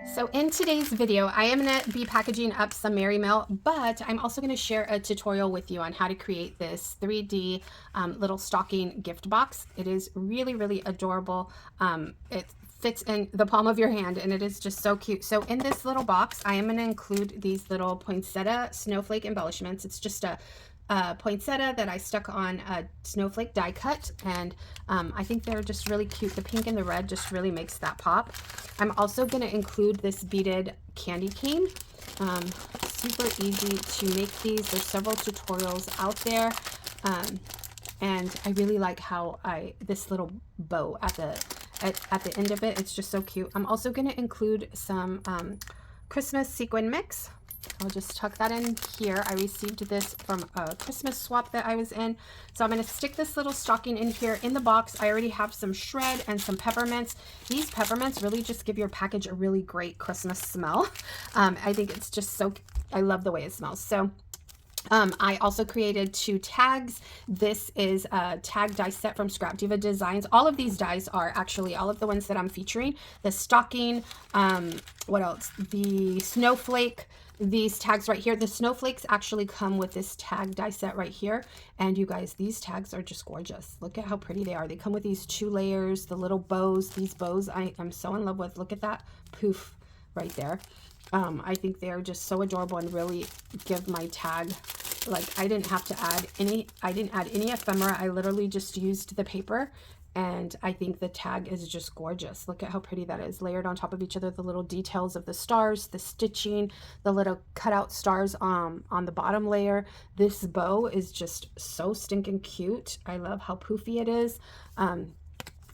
So in today's video, I am going to be packaging up some Merry Mail, but I'm also going to share a tutorial with you on how to create this 3D little stocking gift box. It is really, really adorable. It fits in the palm of your hand and it is just so cute. So in this little box, I am going to include these little poinsettia snowflake embellishments. It's just a poinsettia that I stuck on a snowflake die cut, and I think they're just really cute. The pink and the red just really makes that pop. I'm also going to include this beaded candy cane. Super easy to make these. There's several tutorials out there, and I really like how this little bow at the end of it. It's just so cute. I'm also going to include some Christmas sequin mix. I'll just tuck that in here. I received this from a Christmas swap that I was in. So I'm going to stick this little stocking in here in the box. I already have some shred and some peppermints. These peppermints really just give your package a really great Christmas smell. I think it's just so, I love the way it smells. So I also created 2 tags. This is a tag die set from Scrap Diva Designs. All of these dies are actually all of the ones that I'm featuring. The stocking, what else? The snowflake, these tags right here. The snowflakes actually come with this tag die set right here. And you guys, these tags are just gorgeous. Look at how pretty they are. They come with these 2 layers, the little bows. These bows I'm so in love with. Look at that poof right there. I think they're just so adorable and really give my tag, like I didn't add any ephemera. I literally just used the paper, and I think the tag is just gorgeous. Look at how pretty that is, layered on top of each other. The little details of the stars, the stitching, the little cutout stars on the bottom layer. This bow is just so stinking cute. I love how poofy it is.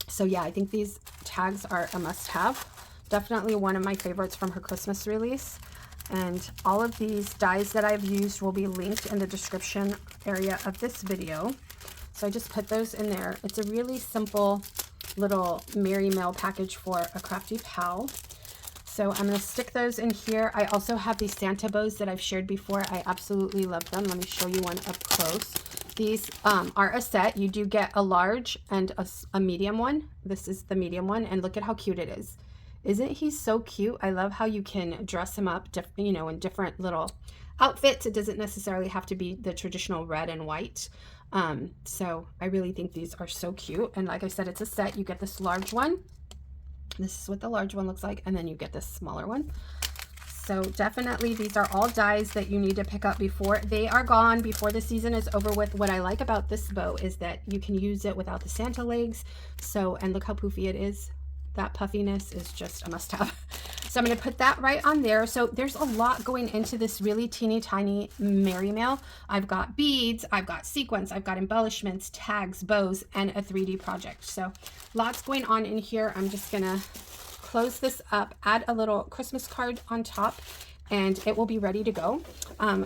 So yeah, I think these tags are a must-have. Definitely one of my favorites from her Christmas release. And all of these dies that I've used will be linked in the description area of this video. So I just put those in there. It's a really simple little Merry Mail package for a crafty pal. So I'm going to stick those in here. I also have these Santa bows that I've shared before. I absolutely love them. Let me show you one up close. These are a set. You do get a large and a medium one. This is the medium one, and look at how cute it is. Isn't he so cute? I love how you can dress him up, you know, in different little outfits. It doesn't necessarily have to be the traditional red and white. So I really think these are so cute. And like I said, it's a set. You get this large one. This is what the large one looks like. And then you get this smaller one. So definitely these are all dies that you need to pick up before they are gone, before the season is over with. What I like about this bow is that you can use it without the Santa legs. So, and look how poofy it is. That puffiness is just a must-have. So I'm going to put that right on there. So there's a lot going into this really teeny tiny Merry Mail. I've got beads, I've got sequins, I've got embellishments, tags, bows, and a 3D project. So lots going on in here. I'm just going to close this up, add a little Christmas card on top, and it will be ready to go.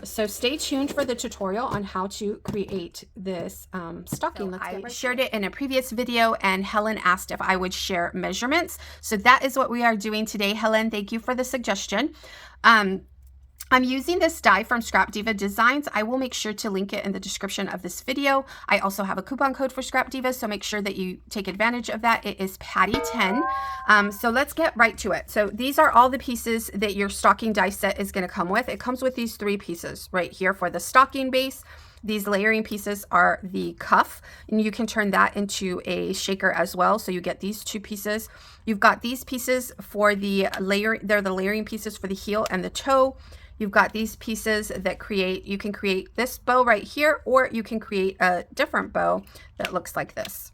So stay tuned for the tutorial on how to create this stocking. So I shared it in a previous video, and Helen asked if I would share measurements. So that is what we are doing today. Helen, thank you for the suggestion. I'm using this die from Scrap Diva Designs. I will make sure to link it in the description of this video. I also have a coupon code for Scrap Diva, so make sure that you take advantage of that. It is Patty10. So let's get right to it. So these are all the pieces that your stocking die set is going to come with. It comes with these 3 pieces right here for the stocking base. These layering pieces are the cuff, and you can turn that into a shaker as well. So you get these 2 pieces. You've got these pieces for the layer. They're the layering pieces for the heel and the toe. You've got these pieces that you can create this bow right here, or you can create a different bow that looks like this.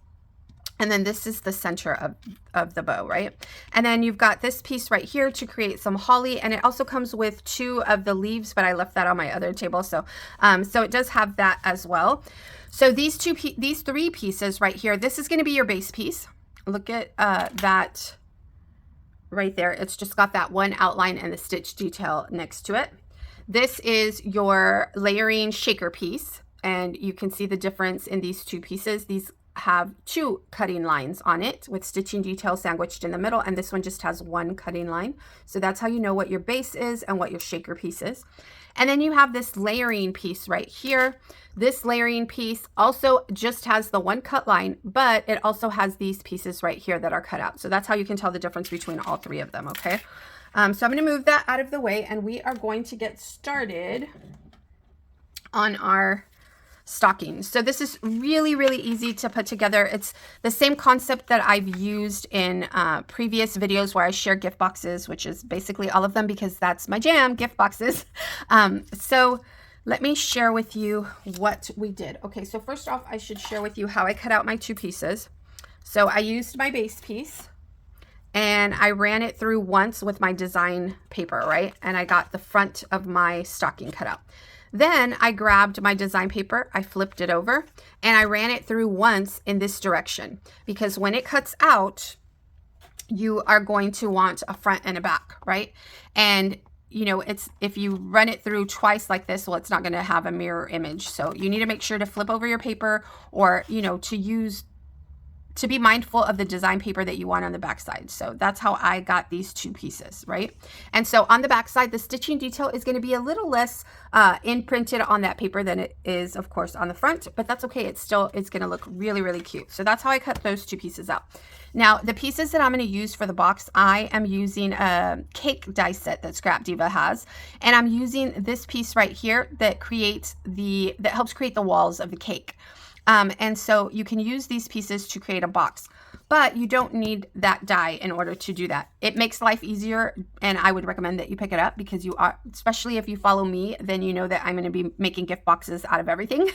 And then this is the center of the bow, right? And then you've got this piece right here to create some holly, and it also comes with 2 of the leaves, but I left that on my other table. So, so it does have that as well. So these 3 pieces right here, this is going to be your base piece. Look at that right there. It's just got that one outline and the stitch detail next to it. This is your layering shaker piece, and you can see the difference in these 2 pieces. These have 2 cutting lines on it with stitching detail sandwiched in the middle, and this one just has 1 cutting line. So that's how you know what your base is and what your shaker piece is. And then you have this layering piece right here. This layering piece also just has the 1 cut line, but it also has these pieces right here that are cut out. So that's how you can tell the difference between all 3 of them, okay? So I'm going to move that out of the way, and we are going to get started on our stockings. So this is really, really easy to put together. It's the same concept that I've used in previous videos where I share gift boxes, which is basically all of them because that's my jam, gift boxes. So let me share with you what we did. Okay, so first off, I should share with you how I cut out my 2 pieces. So I used my base piece and I ran it through once with my design paper, right? And I got the front of my stocking cut out. Then I grabbed my design paper, I flipped it over, and I ran it through once in this direction, because when it cuts out, you are going to want a front and a back, right? And you know, it's, if you run it through twice like this, well, it's not going to have a mirror image. So you need to make sure to flip over your paper, or, you know, to be mindful of the design paper that you want on the back side. So that's how I got these 2 pieces, right? And so on the back side, the stitching detail is going to be a little less imprinted on that paper than it is, of course, on the front, but that's okay. It's going to look really, really cute. So that's how I cut those 2 pieces out. Now, the pieces that I'm going to use for the box, I am using a cake die set that Scrap Diva has, and I'm using this piece right here that helps create the walls of the cake. And so you can use these pieces to create a box, but you don't need that die in order to do that. It makes life easier, and I would recommend that you pick it up, because you are, especially if you follow me, then you know that I'm going to be making gift boxes out of everything,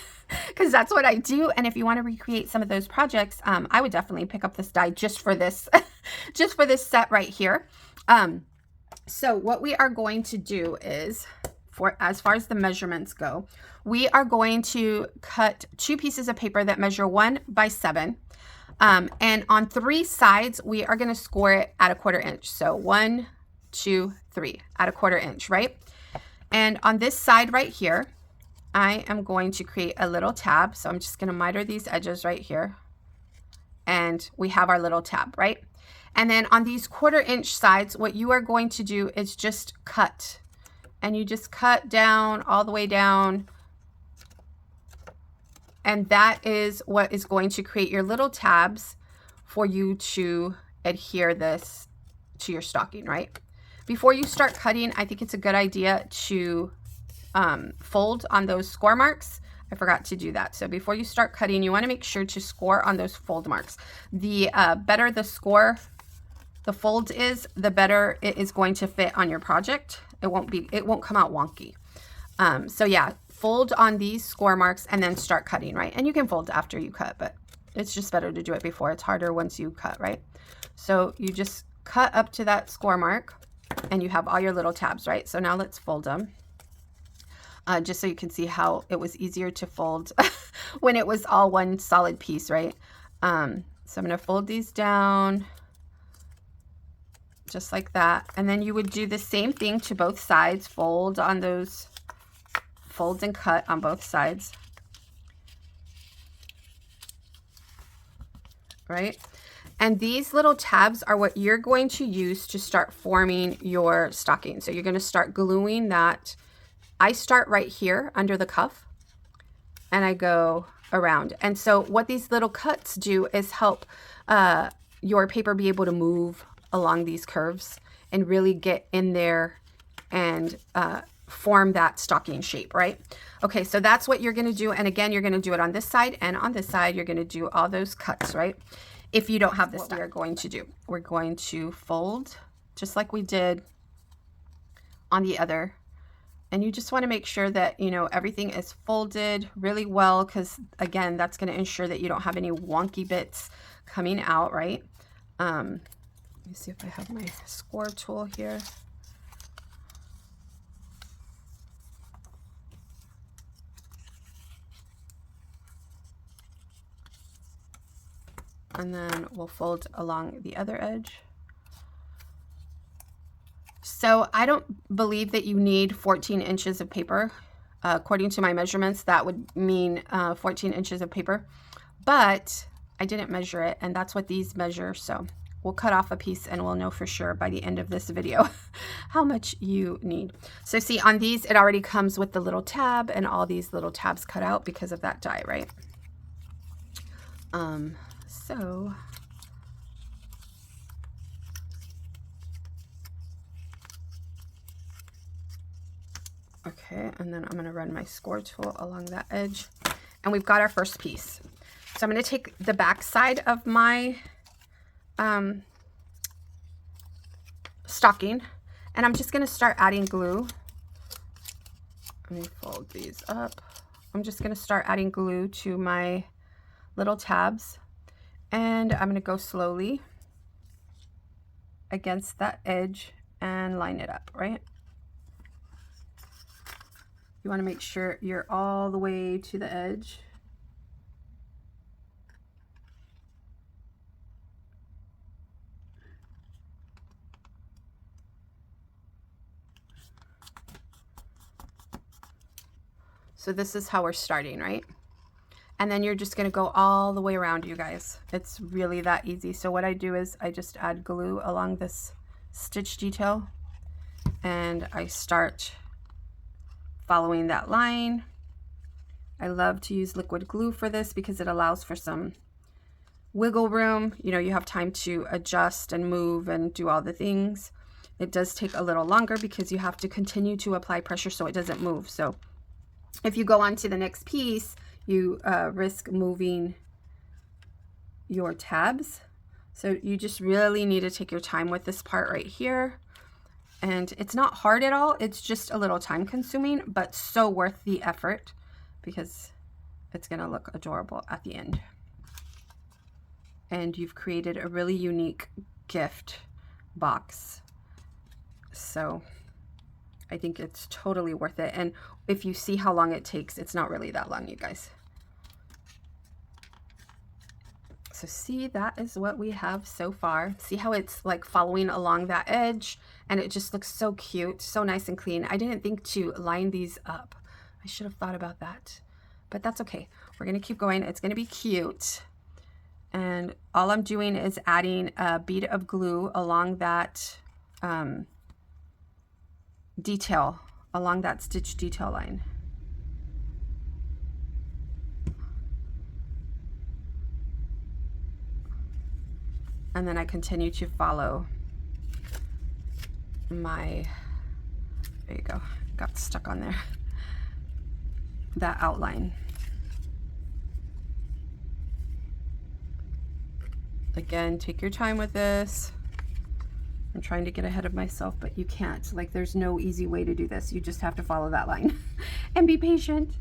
because that's what I do. And if you want to recreate some of those projects, I would definitely pick up this die just for this, just for this set right here. So what we are going to do is, as far as the measurements go, we are going to cut 2 pieces of paper that measure 1 by 7. And on 3 sides, we are going to score it at 1/4 inch. So 1, 2, 3 at 1/4 inch, right? And on this side right here, I am going to create a little tab. So I'm just going to miter these edges right here. And we have our little tab, right? And then on these 1/4 inch sides, what you are going to do is just cut. And you just cut down, all the way down. And that is what is going to create your little tabs for you to adhere this to your stocking, right? Before you start cutting, I think it's a good idea to fold on those score marks. I forgot to do that. So before you start cutting, you want to make sure to score on those fold marks. The better the score, the fold is, the better it is going to fit on your project. It won't come out wonky. So yeah, fold on these score marks and then start cutting, right? And you can fold after you cut, but it's just better to do it before. It's harder once you cut, right? So you just cut up to that score mark and you have all your little tabs, right? So now let's fold them. Just so you can see how it was easier to fold when it was all one solid piece, right? So I'm going to fold these down just like that. And then you would do the same thing to both sides. Fold on those folds and cut on both sides. Right? And these little tabs are what you're going to use to start forming your stocking. So you're going to start gluing that. I start right here under the cuff and I go around. And so what these little cuts do is help your paper be able to move along these curves and really get in there and form that stocking shape, right? Okay, so that's what you're going to do. And again, you're going to do it on this side, and on this side, you're going to do all those cuts, right? If you don't have this, what we're going to do, we're going to fold just like we did on the other. And you just want to make sure that, you know, everything is folded really well, because again, that's going to ensure that you don't have any wonky bits coming out, right? Let me see if I have my score tool here. And then we'll fold along the other edge. So I don't believe that you need 14 inches of paper. According to my measurements, that would mean 14 inches of paper, but I didn't measure it, and that's what these measure. So we'll cut off a piece and we'll know for sure by the end of this video how much you need. So see, on these, it already comes with the little tab and all these little tabs cut out because of that die, right? So Okay, and then I'm going to run my score tool along that edge. And we've got our first piece. So I'm going to take the back side of my stocking, and I'm just going to start adding glue. Let me fold these up. I'm just going to start adding glue to my little tabs, and I'm going to go slowly against that edge and line it up, right? You want to make sure you're all the way to the edge. So this is how we're starting, right? And then you're just going to go all the way around, you guys. It's really that easy. So what I do is I just add glue along this stitch detail, and I start following that line. I love to use liquid glue for this because it allows for some wiggle room. You know, you have time to adjust and move and do all the things. It does take a little longer because you have to continue to apply pressure so it doesn't move. So if you go on to the next piece, you risk moving your tabs. So you just really need to take your time with this part right here. And it's not hard at all. It's just a little time consuming, but so worth the effort because it's going to look adorable at the end. And you've created a really unique gift box. So I think it's totally worth it. And if you see how long it takes, it's not really that long, you guys. So see, that is what we have so far. See how it's like following along that edge, and it just looks so cute, so nice and clean. I didn't think to line these up. I should have thought about that, but that's okay. We're gonna keep going. It's gonna be cute. And all I'm doing is adding a bead of glue along that detail, along that stitch detail line. And then I continue to follow my, there you go, got stuck on there, that outline. Again, take your time with this. I'm trying to get ahead of myself, but you can't. Like, there's no easy way to do this. You just have to follow that line and be patient.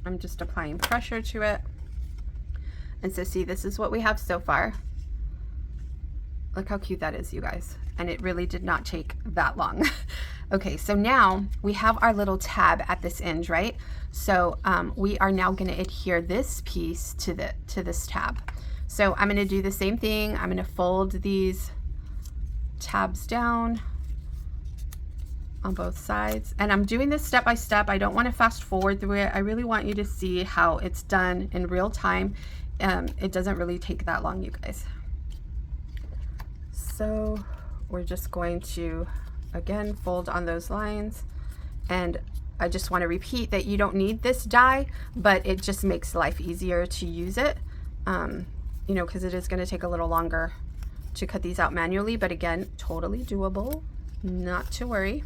I'm just applying pressure to it. And so see, this is what we have so far. Look how cute that is, you guys. And it really did not take that long. Okay, so now we have our little tab at this end, right? So we are now going to adhere this piece to this tab. So I'm going to do the same thing. I'm going to fold these tabs down on both sides, and I'm doing this step by step. I don't want to fast forward through it. I really want you to see how it's done in real time. It doesn't really take that long, you guys. So we're just going to again fold on those lines, and I just want to repeat that you don't need this die, but it just makes life easier to use it, you know, because it is going to take a little longer to cut these out manually, but again, totally doable, not to worry.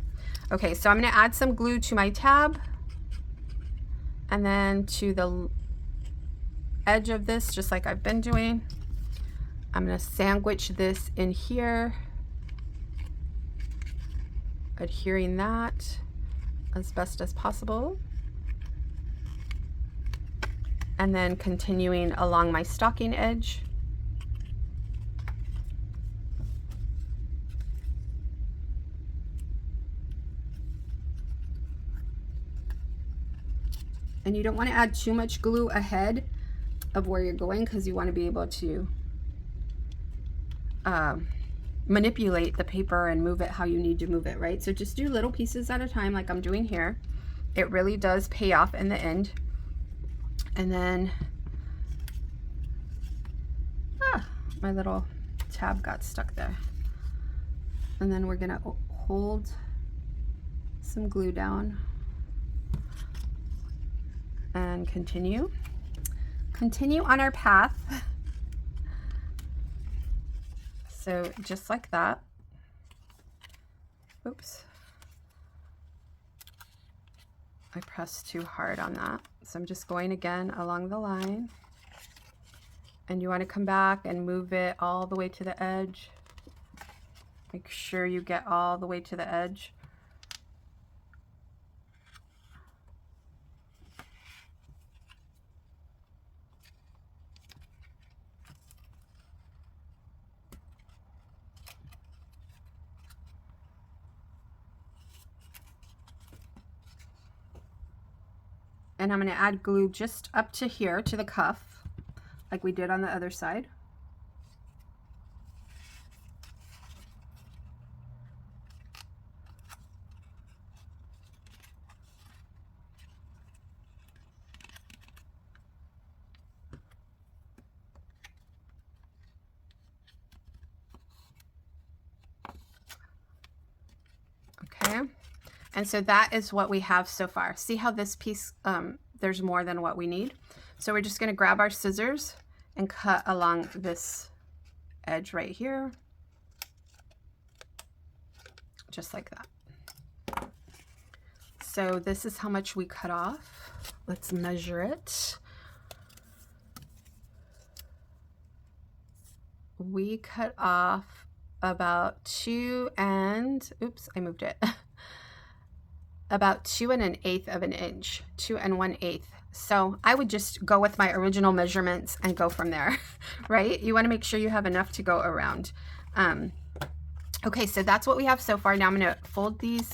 Okay, so I'm going to add some glue to my tab, and then to the edge of this, just like I've been doing. I'm going to sandwich this in here, adhering that as best as possible, and then continuing along my stocking edge. And you don't want to add too much glue ahead of where you're going, because you want to be able to manipulate the paper and move it how you need to move it, right? So just do little pieces at a time, like I'm doing here. It really does pay off in the end. And then my little tab got stuck there. And then we're gonna hold some glue down and continue on our path. So just like that. Oops, I pressed too hard on that. So I'm just going again along the line, and you want to come back and move it all the way to the edge. Make sure you get all the way to the edge. And I'm going to add glue just up to here, to the cuff, like we did on the other side. Okay. And so that is what we have so far. See how this piece, there's more than what we need. So we're just going to grab our scissors and cut along this edge right here, just like that. So this is how much we cut off. Let's measure it. We cut off about 2 and, oops, I moved it. About 2 1/8 of an inch, 2 1/8. So I would just go with my original measurements and go from there, right? You want to make sure you have enough to go around. Okay, so that's what we have so far. Now I'm going to fold these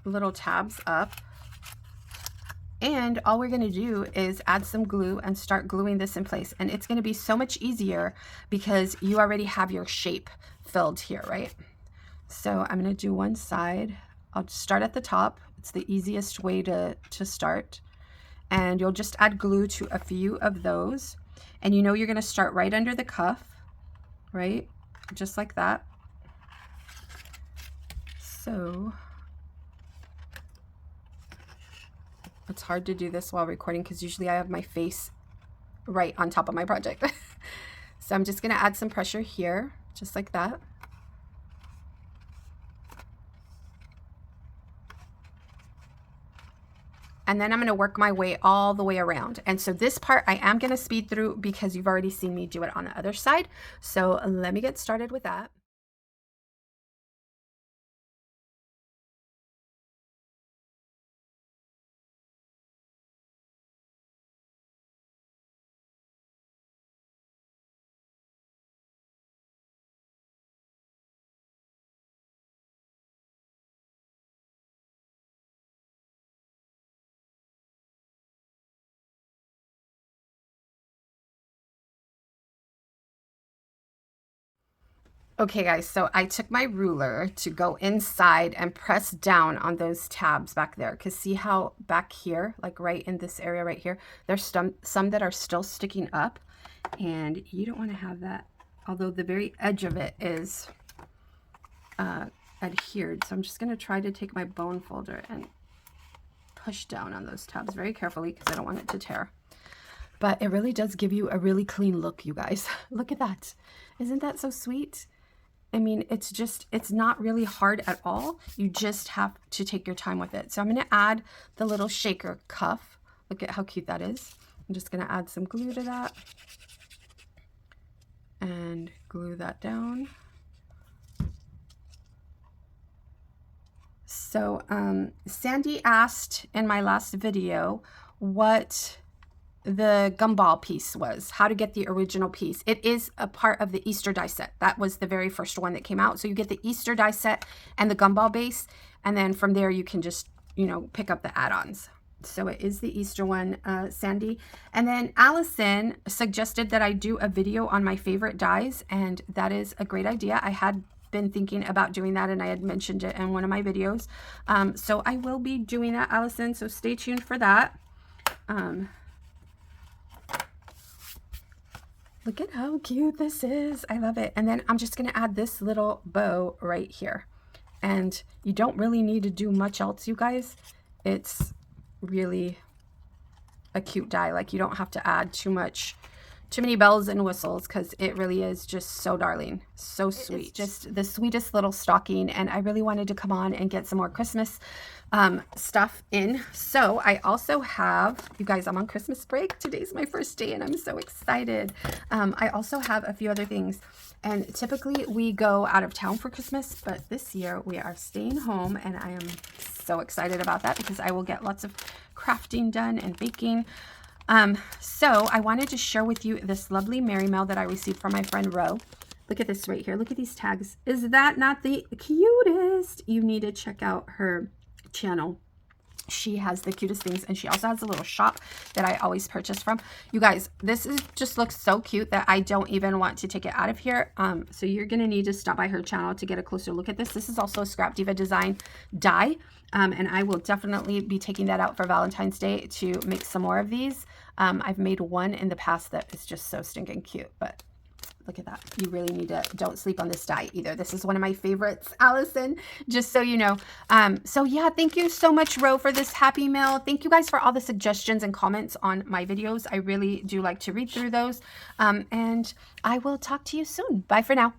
little tabs up, and all we're going to do is add some glue and start gluing this in place. And it's going to be so much easier because you already have your shape filled here, right? So I'm going to do one side. I'll start at the top. It's the easiest way to start. And you'll just add glue to a few of those. And you know you're going to start right under the cuff, right? Just like that. So it's hard to do this while recording because usually I have my face right on top of my project. So I'm just going to add some pressure here, just like that. And then I'm going to work my way all the way around. And so this part I am going to speed through because you've already seen me do it on the other side. So let me get started with that. Okay guys, so I took my ruler to go inside and press down on those tabs back there, because see how back here, like right in this area right here, there's some that are still sticking up, and you don't want to have that, although the very edge of it is adhered. So I'm just going to try to take my bone folder and push down on those tabs very carefully because I don't want it to tear. But it really does give you a really clean look, you guys. Look at that. Isn't that so sweet? I mean, it's not really hard at all. You just have to take your time with it. So I'm going to add the little shaker cuff. Look at how cute that is. I'm just going to add some glue to that and glue that down. So Sandy asked in my last video what the gumball piece was, how to get the original piece. It is a part of the Easter die set. That was the very first one that came out. So you get the Easter die set and the gumball base, and then from there you can just, you know, pick up the add-ons. So it is the Easter one, Sandy. And then Allison suggested that I do a video on my favorite dies, and that is a great idea. I had been thinking about doing that, and I had mentioned it in one of my videos. So I will be doing that, Allison, so stay tuned for that. Look at how cute this is. I love it. And then I'm just going to add this little bow right here. And you don't really need to do much else, you guys. It's really a cute die. Like, you don't have to add too many bells and whistles, because it really is just so darling, so sweet. It's just the sweetest little stocking, and I really wanted to come on and get some more Christmas stuff in. So I also have, you guys, I'm on Christmas break. Today's my first day and I'm so excited. I also have a few other things, and typically we go out of town for Christmas, but this year we are staying home, and I am so excited about that because I will get lots of crafting done and baking. So I wanted to share with you this lovely Merry Mail that I received from my friend Ro. Look at this right here. Look at these tags. Is that not the cutest? You need to check out her channel. She has the cutest things, and she also has a little shop that I always purchase from. You guys, this is just looks so cute that I don't even want to take it out of here. So you're gonna need to stop by her channel to get a closer look at this. This is also a Scrap Diva design die, and I will definitely be taking that out for Valentine's Day to make some more of these. I've made one in the past that is just so stinking cute, but look at that. You really need to, don't sleep on this die either. This is one of my favorites, Allison, just so you know. So yeah, thank you so much, Ro, for this happy mail. Thank you guys for all the suggestions and comments on my videos. I really do like to read through those. And I will talk to you soon. Bye for now.